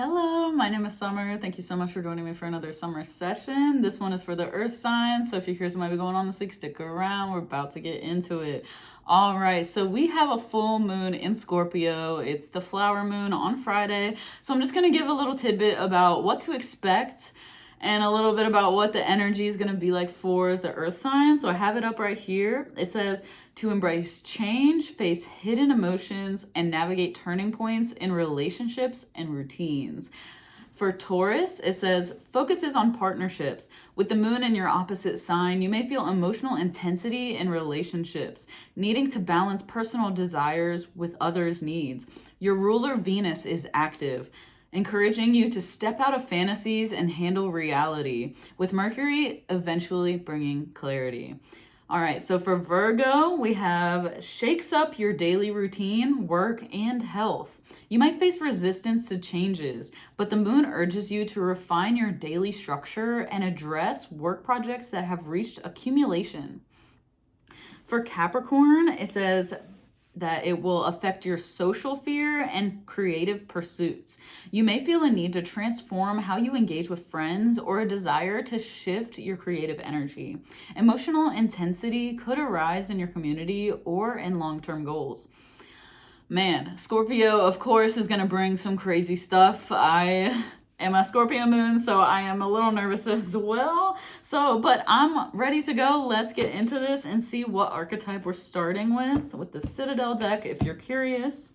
Hello, my name is Summer. Thank you so much for joining me for another summer session. This one is for the earth signs, so if you're curious what might be going on this week, stick around. We're about to get into it. All right, so we have a full moon in Scorpio. It's the flower moon on Friday. So I'm just going to give a little tidbit about what to expect and a little bit about what the energy is going to be like for the earth sign. So I have it up right here. It says to embrace change, face hidden emotions, and navigate turning points in relationships and routines. For Taurus, it says focuses on partnerships. With the moon in your opposite sign, you may feel emotional intensity in relationships, needing to balance personal desires with others' needs. Your ruler Venus is active, encouraging you to step out of fantasies and handle reality, with Mercury eventually bringing clarity. All right, so for Virgo, we have shakes up your daily routine, work, and health. You might face resistance to changes, but the moon urges you to refine your daily structure and address work projects that have reached accumulation. For Capricorn, it says that it will affect your social fear and creative pursuits. You may feel a need to transform how you engage with friends or a desire to shift your creative energy. Emotional intensity could arise in your community or in long-term goals. Man, Scorpio, of course, is going to bring some crazy stuff. I am a Scorpio moon, so I am a little nervous as well. But I'm ready to go. Let's get into this and see what archetype we're starting with the Citadel deck, if you're curious.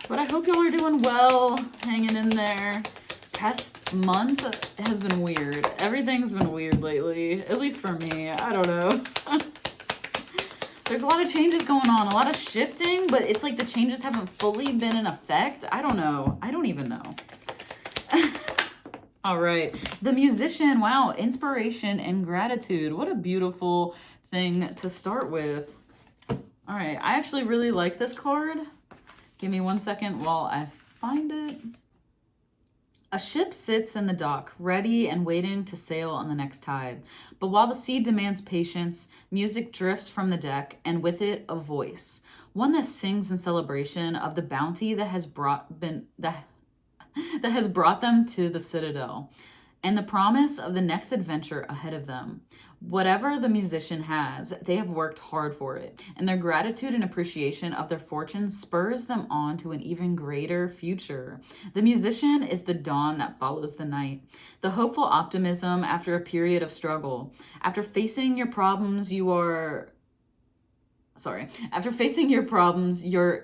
But I hope y'all are doing well, hanging in there. Past month has been weird. Everything's been weird lately, at least for me. I don't know. There's a lot of changes going on, a lot of shifting, but it's like the changes haven't fully been in effect. I don't know. I don't even know. All right. The Musician. Wow. Inspiration and gratitude. What a beautiful thing to start with. All right. I actually really like this card. Give me 1 second while I find it. A ship sits in the dock, ready and waiting to sail on the next tide. But while the sea demands patience, music drifts from the deck, and with it, a voice. One that sings in celebration of the bounty that has brought them to the Citadel, and the promise of the next adventure ahead of them. Whatever the musician has, they have worked hard for it, and their gratitude and appreciation of their fortune spurs them on to an even greater future. The musician is the dawn that follows the night, the hopeful optimism after a period of struggle. After facing your problems, you're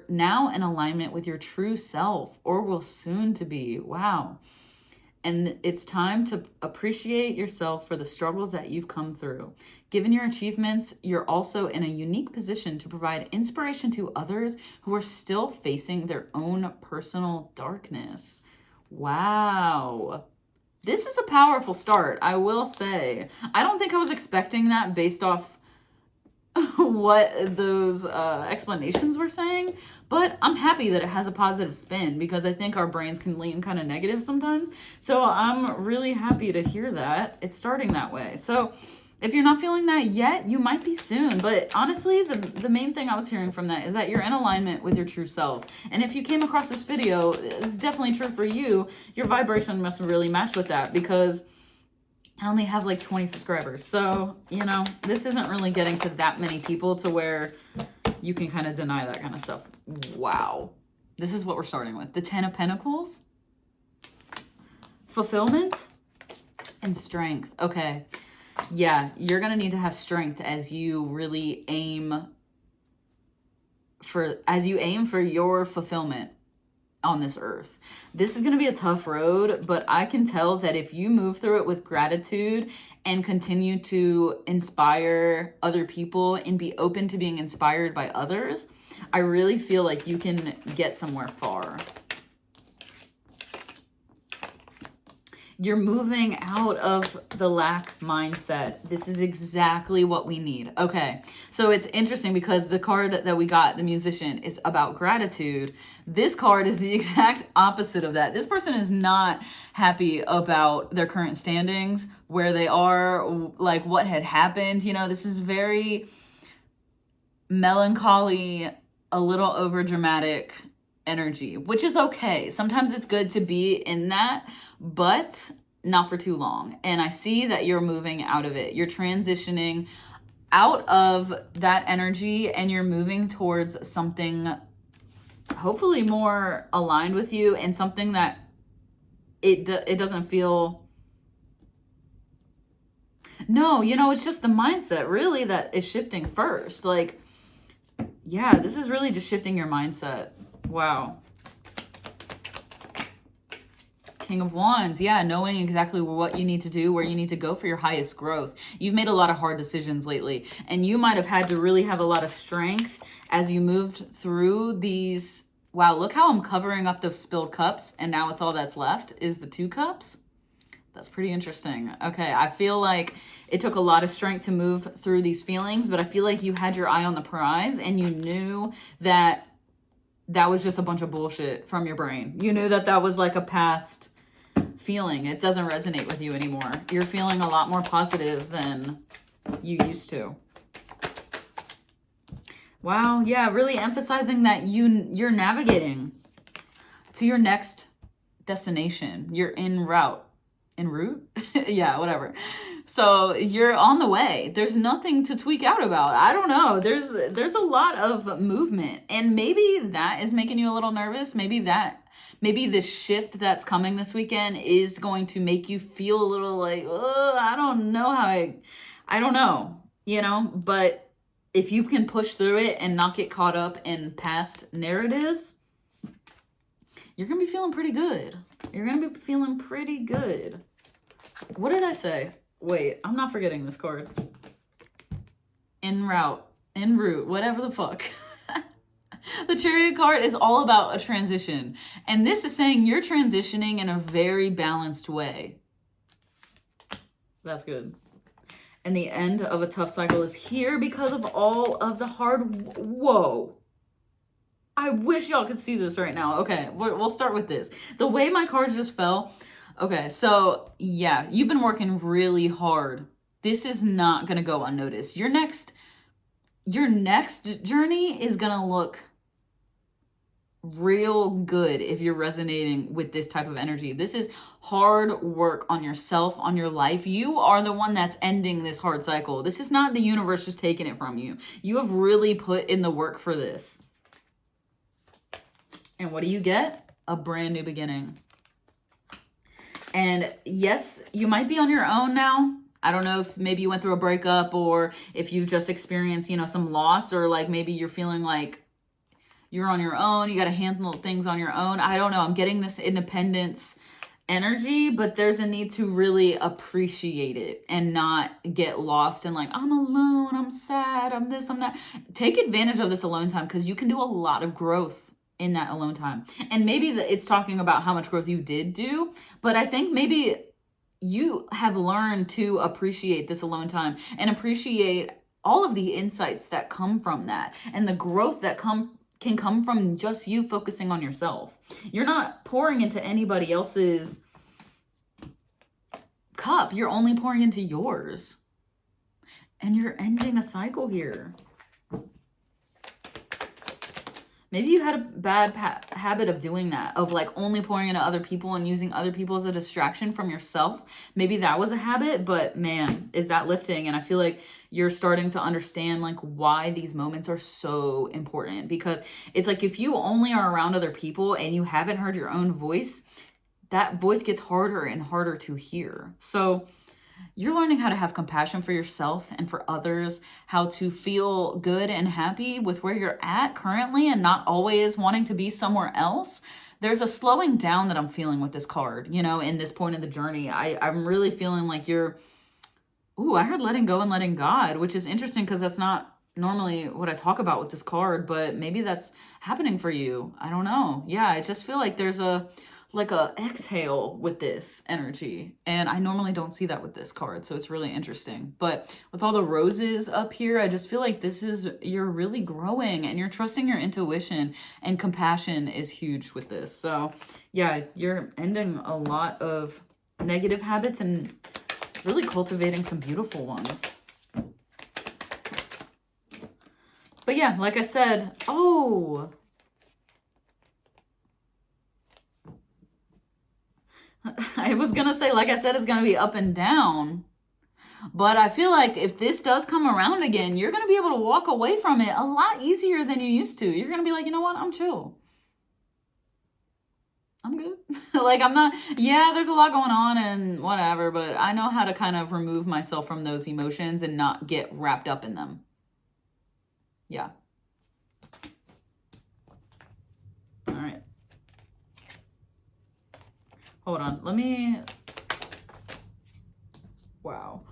now in alignment with your true self, or will soon to be. Wow. And it's time to appreciate yourself for the struggles that you've come through. Given your achievements, you're also in a unique position to provide inspiration to others who are still facing their own personal darkness. Wow. This is a powerful start, I will say. I don't think I was expecting that based off what those explanations were saying, but I'm happy that it has a positive spin, because I think our brains can lean kind of negative sometimes. So I'm really happy to hear that it's starting that way. So if you're not feeling that yet, you might be soon. But honestly, the main thing I was hearing from that is that you're in alignment with your true self. And if you came across this video, it's definitely true for you. Your vibration must really match with that, because I only have like 20 subscribers. So, this isn't really getting to that many people to where you can kind of deny that kind of stuff. Wow. This is what we're starting with. The 10 of Pentacles, fulfillment, and strength. Okay. Yeah, you're going to need to have strength as you really aim for your fulfillment on this earth. This is going to be a tough road, but I can tell that if you move through it with gratitude and continue to inspire other people and be open to being inspired by others, I really feel like you can get somewhere far. You're moving out of the lack mindset. This is exactly what we need. Okay, so it's interesting because the card that we got, the Musician, is about gratitude. This card is the exact opposite of that. This person is not happy about their current standings, where they are, like what had happened. This is very melancholy, a little over dramatic, energy, which is okay. Sometimes it's good to be in that, but not for too long. And I see that you're moving out of it. You're transitioning out of that energy and you're moving towards something hopefully more aligned with you and something that it doesn't feel. No, you know, it's just the mindset really that is shifting first. Like, yeah, this is really just shifting your mindset. Wow. King of Wands. Yeah, knowing exactly what you need to do, where you need to go for your highest growth. You've made a lot of hard decisions lately, and you might have had to really have a lot of strength as you moved through these. Wow, look how I'm covering up the spilled cups, and now it's all that's left is the 2 cups. That's pretty interesting. Okay, I feel like it took a lot of strength to move through these feelings, but I feel like you had your eye on the prize and you knew that that was just a bunch of bullshit from your brain. You knew that that was like a past feeling. It doesn't resonate with you anymore. You're feeling a lot more positive than you used to. Wow, yeah, really emphasizing that you're navigating to your next destination. You're en route. En route? Yeah, whatever. So you're on the way. There's nothing to tweak out about. I don't know. There's a lot of movement, and maybe that is making you a little nervous. Maybe this shift that's coming this weekend is going to make you feel a little like, oh, I don't know how I don't know, you know, but if you can push through it and not get caught up in past narratives, you're going to be feeling pretty good. You're going to be feeling pretty good. What did I say? Wait, I'm not forgetting this card. En route, whatever the fuck. The Chariot card is all about a transition. And this is saying you're transitioning in a very balanced way. That's good. And the end of a tough cycle is here because of all of the hard... Whoa. I wish y'all could see this right now. Okay, we'll start with this. The way my cards just fell. Okay, so yeah, you've been working really hard. This is not going to go unnoticed. Your next journey is going to look real good if you're resonating with this type of energy. This is hard work on yourself, on your life. You are the one that's ending this hard cycle. This is not the universe just taking it from you. You have really put in the work for this. And what do you get? A brand new beginning. And yes, you might be on your own now. I don't know if maybe you went through a breakup or if you've just experienced, you know, some loss, or like maybe you're feeling like you're on your own. You got to handle things on your own. I don't know. I'm getting this independence energy, but there's a need to really appreciate it and not get lost in like, I'm alone, I'm sad, I'm this, I'm that. Take advantage of this alone time because you can do a lot of growth in that alone time. And maybe it's talking about how much growth you did do, but I think maybe you have learned to appreciate this alone time and appreciate all of the insights that come from that and the growth that can come from just you focusing on yourself. You're not pouring into anybody else's cup. You're only pouring into yours. And you're ending a cycle here. Maybe you had a bad habit of doing that, of like only pouring into other people and using other people as a distraction from yourself. Maybe that was a habit, but man, is that lifting? And I feel like you're starting to understand like why these moments are so important, because it's like if you only are around other people and you haven't heard your own voice, that voice gets harder and harder to hear. So you're learning how to have compassion for yourself and for others, how to feel good and happy with where you're at currently and not always wanting to be somewhere else. There's a slowing down that I'm feeling with this card, you know, in this point of the journey. I'm really feeling like you're, ooh, I heard letting go and letting God, which is interesting because that's not normally what I talk about with this card, but maybe that's happening for you. I don't know. Yeah, I just feel like there's a exhale with this energy. And I normally don't see that with this card. So it's really interesting. But with all the roses up here, I just feel like you're really growing and you're trusting your intuition, and compassion is huge with this. So yeah, you're ending a lot of negative habits and really cultivating some beautiful ones. But yeah, like I said, oh, I was gonna say, like I said, it's gonna be up and down. But I feel like if this does come around again, you're gonna be able to walk away from it a lot easier than you used to. You're gonna be like, you know what? I'm chill. I'm good. Like, I'm not, yeah, there's a lot going on and whatever, but I know how to kind of remove myself from those emotions and not get wrapped up in them. Yeah. All right. Hold on. Let me, wow.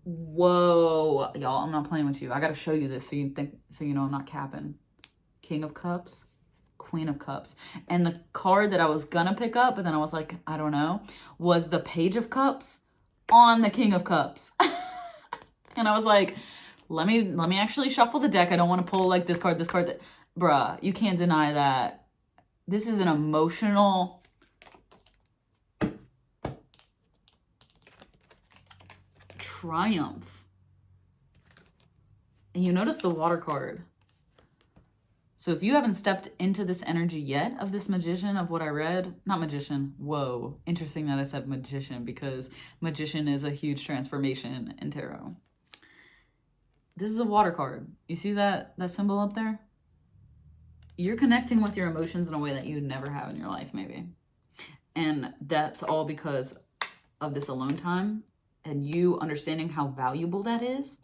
Whoa. Y'all, I'm not playing with you. I got to show you this so you know I'm not capping. King of Cups. Queen of Cups. And the card that I was gonna pick up, but then I was like, I don't know, was the Page of Cups on the King of Cups. And I was like, let me actually shuffle the deck. I don't want to pull like this card, that, bruh, you can't deny that. This is an emotional triumph. And you notice the water card. So if you haven't stepped into this energy yet of this magician of what I read, not magician, whoa, interesting that I said magician because magician is a huge transformation in tarot. This is a water card. You see that symbol up there? You're connecting with your emotions in a way that you never have in your life, maybe. And that's all because of this alone time, and you understanding how valuable that is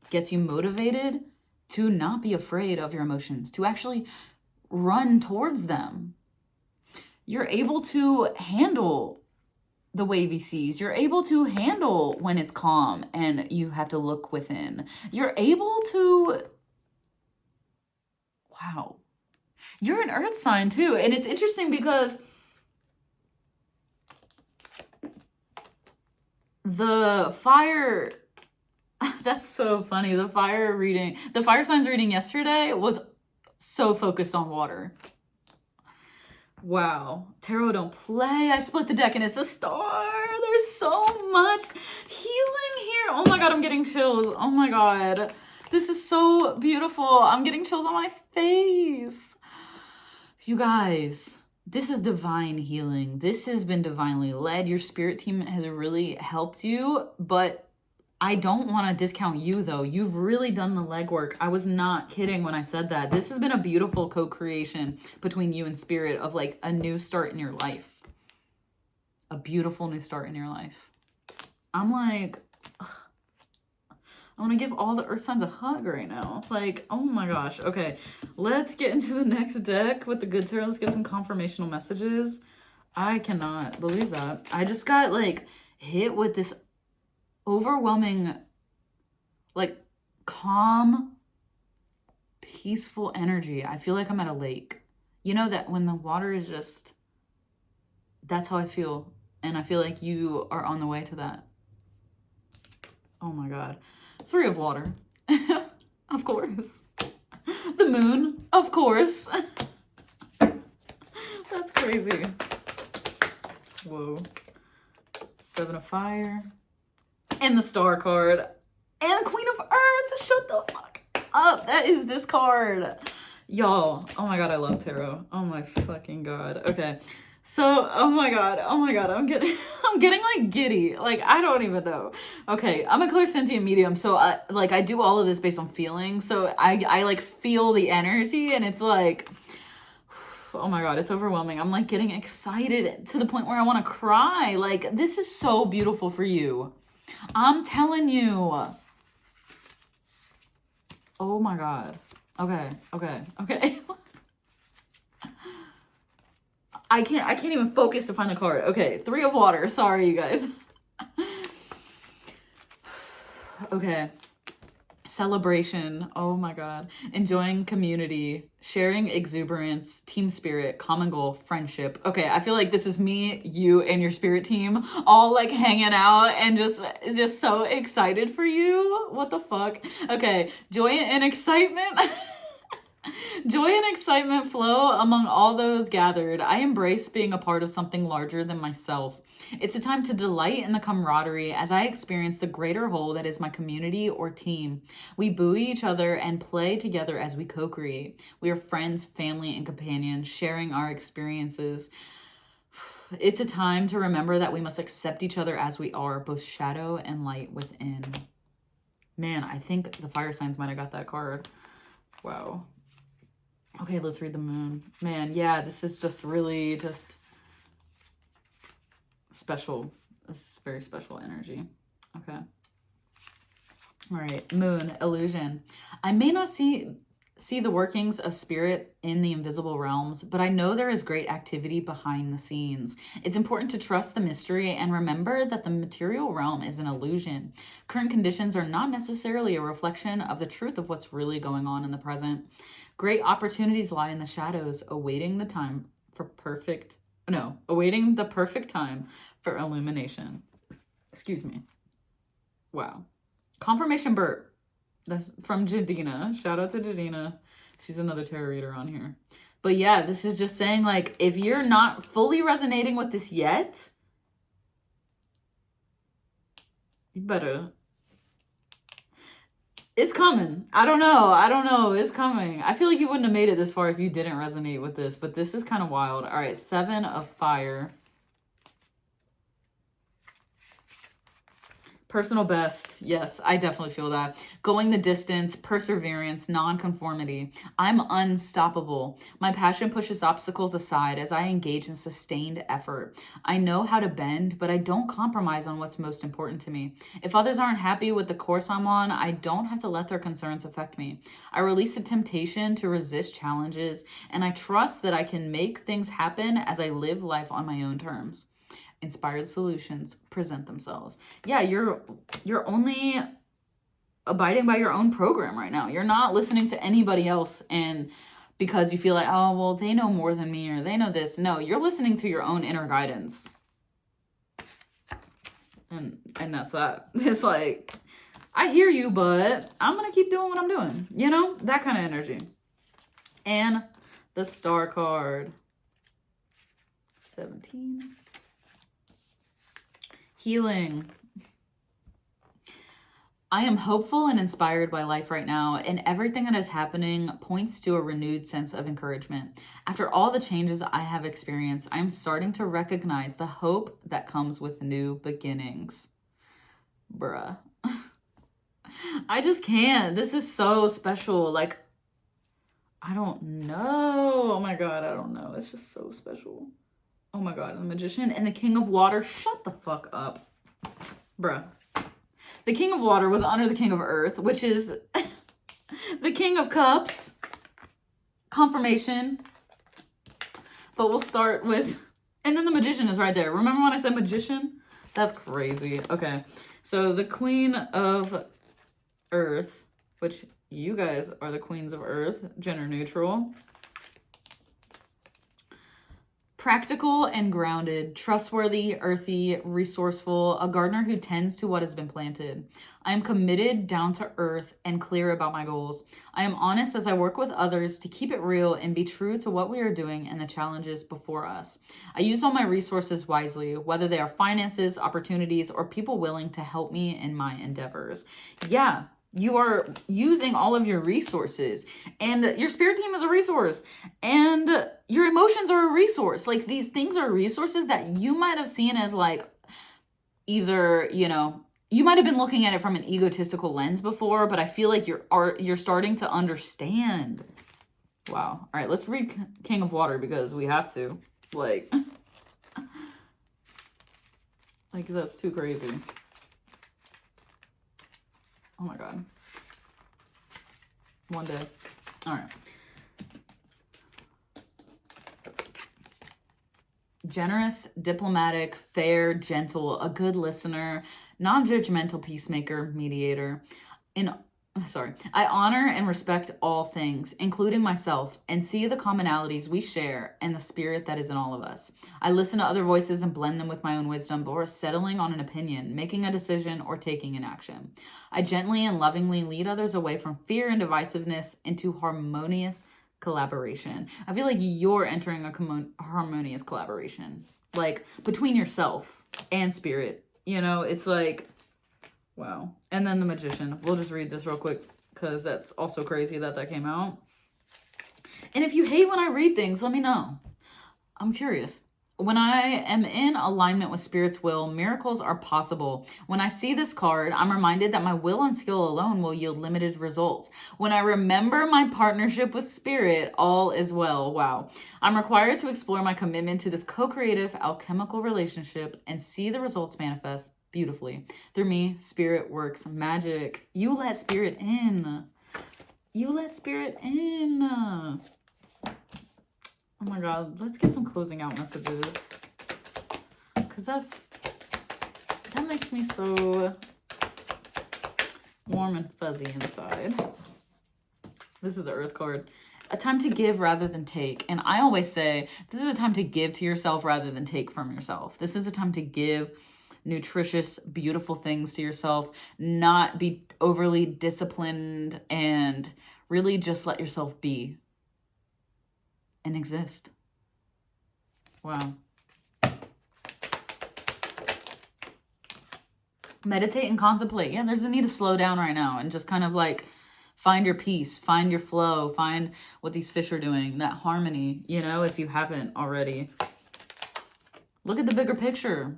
gets you motivated to not be afraid of your emotions, to actually run towards them. You're able to handle the wavy seas. You're able to handle when it's calm and you have to look within. You're able to, wow. You're an earth sign too. And it's interesting because the fire, that's so funny. The fire signs reading yesterday was so focused on water. Wow. Tarot don't play. I split the deck and it's a star. There's so much healing here. Oh my God, I'm getting chills. Oh my God. This is so beautiful. I'm getting chills on my face. You guys, this is divine healing. This has been divinely led. Your spirit team has really helped you, but I don't want to discount you though. You've really done the legwork. I was not kidding when I said that. This has been a beautiful co-creation between you and spirit of like a new start in your life. A beautiful new start in your life. I'm like, ugh, I want to give all the earth signs a hug right now. Like, oh my gosh. Okay, let's get into the next deck with the good tarot. Let's get some confirmational messages. I cannot believe that. I just got like hit with this overwhelming, like calm, peaceful energy. I feel like I'm at a lake. You know that when the water is just, that's how I feel. And I feel like you are on the way to that. Oh my God. 3 of water. Of course. The moon. Of course. That's crazy. Whoa. 7 of fire. And the star card. And Queen of Earth. Shut the fuck up. That is this card. Y'all. Oh my God, I love tarot. Oh my fucking God. Okay. So, oh my God. I'm getting like giddy. Like, I don't even know. Okay, I'm a clairsentient medium, so I do all of this based on feeling. So I like feel the energy, and it's like, oh my God, it's overwhelming. I'm like getting excited to the point where I want to cry. Like, this is so beautiful for you. I'm telling you. Oh my God. Okay. I can't even focus to find a card. Okay, 3 of water. Sorry, you guys. Okay. Celebration. Oh my God. Enjoying community, sharing exuberance, team spirit, common goal, friendship. Okay, I feel like this is me, you, and your spirit team all like hanging out and just so excited for you. What the fuck? Okay, joy and excitement. Joy and excitement flow among all those gathered. I embrace being a part of something larger than myself. It's a time to delight in the camaraderie as I experience the greater whole that is my community or team. We buoy each other and play together as we co-create. We are friends, family, and companions, sharing our experiences. It's a time to remember that we must accept each other as we are, both shadow and light within. Man, I think the fire signs might have got that card. Wow. Okay, let's read the moon. Man, yeah, this is just really just special. This is very special energy. Okay. All right, moon, illusion. I may not see the workings of spirit in the invisible realms, but I know there is great activity behind the scenes. It's important to trust the mystery and remember that the material realm is an illusion. Current conditions are not necessarily a reflection of the truth of what's really going on in the present. Great opportunities lie in the shadows, awaiting the perfect time for illumination. Excuse me. Wow. Confirmation Burt. That's from Jadina. Shout out to Jadina. She's another tarot reader on here. But yeah, this is just saying, like, if you're not fully resonating with this yet, you better. It's coming. I don't know. It's coming. I feel like you wouldn't have made it this far if you didn't resonate with this, but this is kind of wild. All right, 7 of Fire. Personal best. Yes, I definitely feel that. Going the distance, perseverance, nonconformity. I'm unstoppable. My passion pushes obstacles aside as I engage in sustained effort. I know how to bend, but I don't compromise on what's most important to me. If others aren't happy with the course I'm on, I don't have to let their concerns affect me. I release the temptation to resist challenges, and I trust that I can make things happen as I live life on my own terms. Inspired solutions present themselves. Yeah, you're only abiding by your own program right now. You're not listening to anybody else, and because you feel like, oh, well, they know more than me, or they know this. No, you're listening to your own inner guidance. And that's that. It's like, I hear you, but I'm gonna keep doing what I'm doing. You know, that kind of energy. And the Star card. 17. Healing. I am hopeful and inspired by life right now, and everything that is happening points to a renewed sense of encouragement. After all the changes I have experienced, I am starting to recognize the hope that comes with new beginnings. Bruh. I just can't. This is so special. Like, I don't know. Oh my God, I don't know. It's just so special. Oh my God, the Magician and the King of Water. Shut the fuck up. Bruh. The King of Water was under the King of Earth, which is the King of Cups. Confirmation. But we'll start with... And then the Magician is right there. Remember when I said Magician? That's crazy. Okay. So the Queen of Earth, which you guys are the Queens of Earth, gender neutral. Practical and grounded, trustworthy, earthy, resourceful, a gardener who tends to what has been planted. I am committed, down to earth, and clear about my goals. I am honest as I work with others to keep it real and be true to what we are doing and the challenges before us. I use all my resources wisely, whether they are finances, opportunities, or people willing to help me in my endeavors. Yeah. You are using all of your resources, and your spirit team is a resource, and your emotions are a resource. Like, these things are resources that you might have seen as, like, either, you know, you might have been looking at it from an egotistical lens before, but I feel like you're starting to understand. Wow. All right, let's read King of Water because we have to. Like that's too crazy. Oh my God. One day. All right. Generous, diplomatic, fair, gentle, a good listener, non-judgmental peacemaker, mediator. I honor and respect all things, including myself, and see the commonalities we share and the spirit that is in all of us. I listen to other voices and blend them with my own wisdom before settling on an opinion, making a decision, or taking an action. I gently and lovingly lead others away from fear and divisiveness into harmonious collaboration. I feel like you're entering a harmonious collaboration, like between yourself and spirit. You know, it's like... Wow. And then the Magician. We'll just read this real quick because that's also crazy that came out. And if you hate when I read things, let me know. I'm curious. When I am in alignment with Spirit's will, miracles are possible. When I see this card, I'm reminded that my will and skill alone will yield limited results. When I remember my partnership with Spirit, all is well. Wow. I'm required to explore my commitment to this co-creative alchemical relationship and see the results manifest beautifully. Through me, Spirit works magic. You let Spirit in. You let Spirit in. Oh my God, let's get some closing out messages. Because that makes me so warm and fuzzy inside. This is an Earth card. A time to give rather than take. And I always say, this is a time to give to yourself rather than take from yourself. This is a time to give nutritious, beautiful things to yourself, not be overly disciplined, and really just let yourself be and exist. Wow. Meditate and contemplate. Yeah, there's a need to slow down right now and just kind of like find your peace, find your flow, find what these fish are doing, that harmony, you know, if you haven't already. Look at the bigger picture.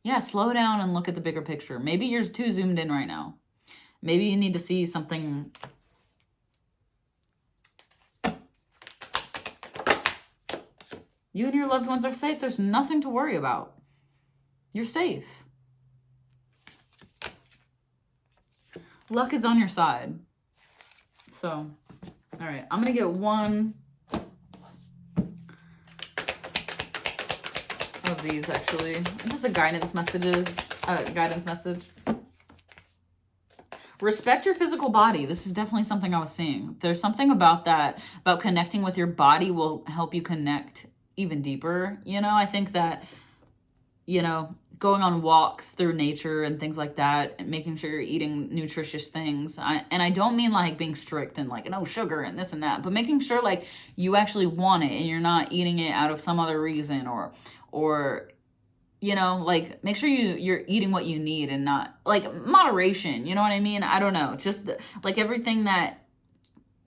Yeah, slow down and look at the bigger picture. Maybe you're too zoomed in right now. Maybe you need to see something. You and your loved ones are safe. There's nothing to worry about. You're safe. Luck is on your side. So, all right, I'm going to get one of these, actually. Just a guidance message. Respect your physical body. This is definitely something I was seeing. There's something about that, about connecting with your body will help you connect even deeper. You know, I think that, you know, going on walks through nature and things like that, and making sure you're eating nutritious things. And I don't mean like being strict and like no sugar and this and that, but making sure like you actually want it and you're not eating it out of some other reason, or you know, like make sure you're eating what you need and not like moderation. You know what I mean? I don't know. Just like everything that,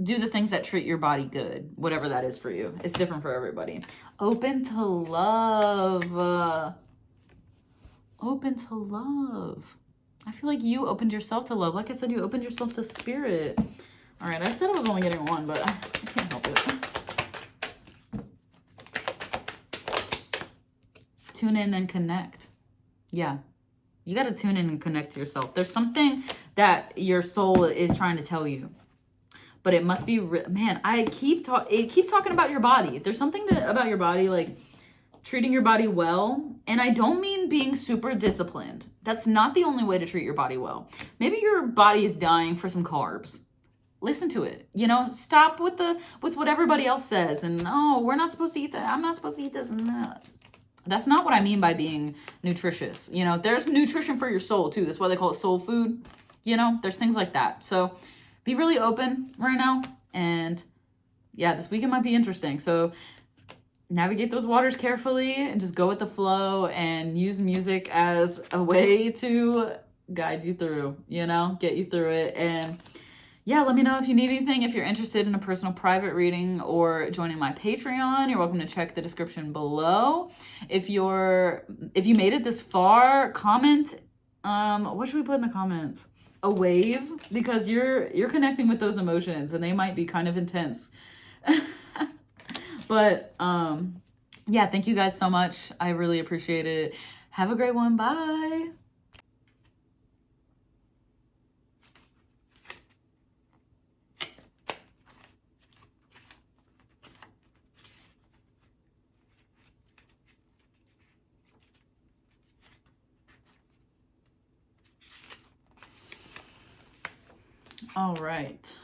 do the things that treat your body good, whatever that is for you. It's different for everybody. Open to love. Open to love. I feel like you opened yourself to love. Like I said, you opened yourself to Spirit. All right, I said I was only getting one, but I can't help it. Tune in and connect. Yeah, you got to tune in and connect to yourself. There's something that your soul is trying to tell you. But it must be, man, it keeps talking about your body. There's something about your body, like treating your body well. And I don't mean being super disciplined. That's not the only way to treat your body well. Maybe your body is dying for some carbs. Listen to it. You know, stop with what everybody else says. And, oh, we're not supposed to eat that. I'm not supposed to eat this and that. That's not what I mean by being nutritious. You know, there's nutrition for your soul too. That's why they call it soul food. You know, there's things like that. So be really open right now. And yeah, this weekend might be interesting. So navigate those waters carefully and just go with the flow and use music as a way to guide you through, you know, get you through it. And yeah, let me know if you need anything. If you're interested in a personal private reading or joining my Patreon, you're welcome to check the description below. If you made it this far, comment. What should we put in the comments? A wave, because you're connecting with those emotions and they might be kind of intense. But yeah, thank you guys so much. I really appreciate it. Have a great one. Bye. All right.